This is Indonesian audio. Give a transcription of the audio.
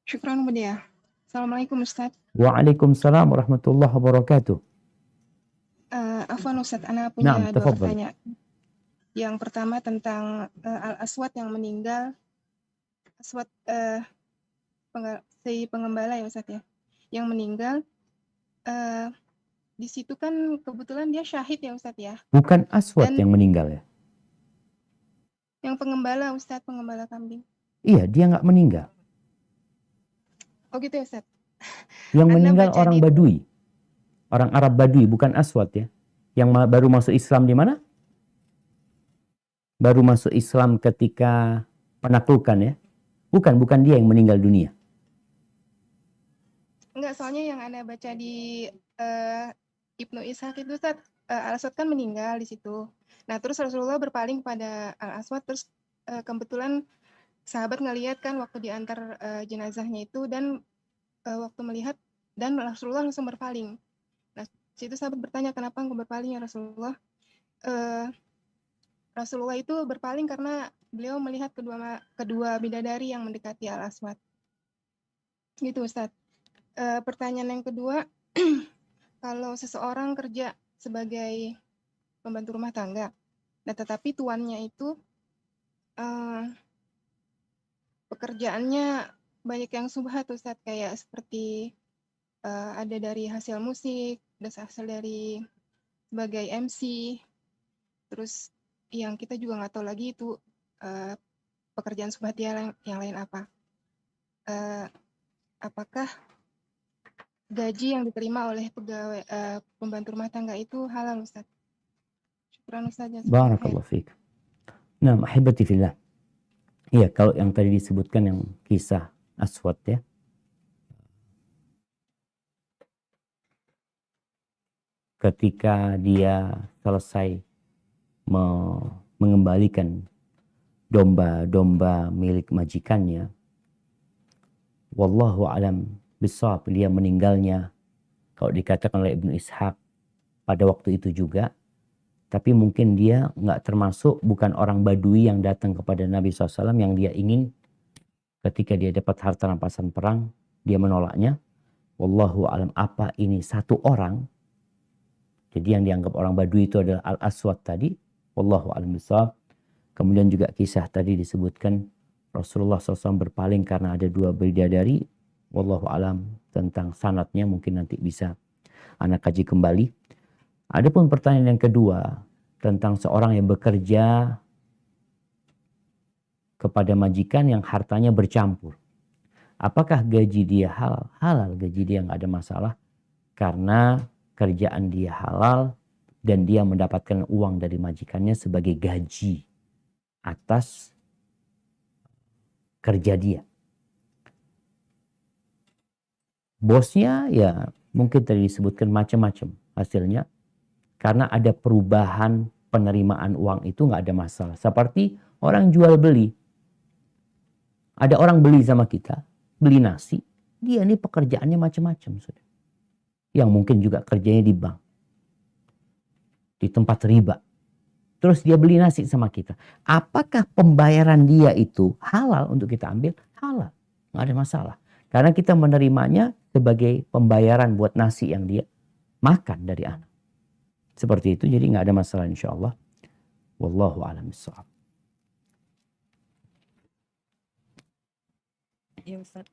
Syukran Budia. Assalamualaikum Ustaz. Waalaikumsalam warahmatullahi wabarakatuh. Afwan Ustaz, ana Naam, punya 2 tafadhal. pertanyaan. Yang pertama tentang Al-Aswad yang meninggal. Aswad si pengembala ya Ustaz ya, yang meninggal. Di situ kan kebetulan dia syahid ya Ustaz ya. Bukan Aswad Dan yang meninggal ya? yang pengembala Ustaz, pengembala kambing. Iya, dia nggak meninggal. Oh gitu ya Ustaz. Yang Anda meninggal baca orang di Badui. Orang Arab Badui, bukan Aswad ya. Yang baru masuk Islam di mana? Baru masuk Islam ketika penaklukan ya. Bukan dia yang meninggal dunia. Enggak, soalnya yang Anda baca di Ibnu Ishaq itu Ustaz, Al-Aswad kan meninggal di situ. Nah, terus Rasulullah berpaling pada Al-Aswad, terus kebetulan sahabat ngelihat kan waktu diantar jenazahnya itu, dan waktu melihat dan Rasulullah langsung berpaling. Nah, situ sahabat bertanya, kenapa engkau berpaling ya Rasulullah? Rasulullah itu berpaling karena beliau melihat kedua bidadari yang mendekati Al-Aswad. Gitu Ustaz. Pertanyaan yang kedua, kalau seseorang kerja sebagai pembantu rumah tangga, nah tetapi tuannya itu pekerjaannya banyak yang subhat Ustaz, kayak seperti ada dari hasil musik, ada hasil dari sebagai MC, terus yang kita juga nggak tahu lagi itu pekerjaan subhat yang lain apa. Apakah gaji yang diterima oleh pegawai pembantu rumah tangga itu halal Ustaz? Syukran Ustaz. Barakallahu fiik. Nah, ahibati fillah. Iya, kalau yang tadi disebutkan yang kisah Aswad ya. Ketika dia selesai mengembalikan domba-domba milik majikannya, wallahu alam bisawab, dia meninggalnya kalau dikatakan oleh Ibnu Ishaq pada waktu itu juga. Tapi mungkin dia nggak termasuk, bukan orang Badui yang datang kepada Nabi SAW yang dia ingin ketika dia dapat harta rampasan perang, dia menolaknya. Wallahu alam, apa ini satu orang. Jadi yang dianggap orang Badui itu adalah Al-Aswad tadi. Wallahu alam bisawab. Kemudian juga kisah tadi disebutkan Rasulullah SAW berpaling karena ada 2 bidadari. Wallahu alam, tentang sanadnya mungkin nanti bisa anak kaji kembali. Adapun pertanyaan yang kedua tentang seorang yang bekerja kepada majikan yang hartanya bercampur. Apakah gaji dia halal? Halal, gaji dia nggak ada masalah. Karena kerjaan dia halal dan dia mendapatkan uang dari majikannya sebagai gaji atas kerja dia. Bosnya ya mungkin tadi disebutkan macam-macam hasilnya. Karena ada perubahan penerimaan uang itu nggak ada masalah. Seperti orang jual beli. Ada orang beli sama kita, beli nasi. Dia ini pekerjaannya macam-macam. Yang mungkin juga kerjanya di bank. Di tempat riba. Terus dia beli nasi sama kita. Apakah pembayaran dia itu halal untuk kita ambil? Halal. Nggak ada masalah. Karena kita menerimanya sebagai pembayaran buat nasi yang dia makan dari anak. Seperti itu, jadi nggak ada masalah insya Allah. Wallahu a'lam bishawab. Ya Ustaz,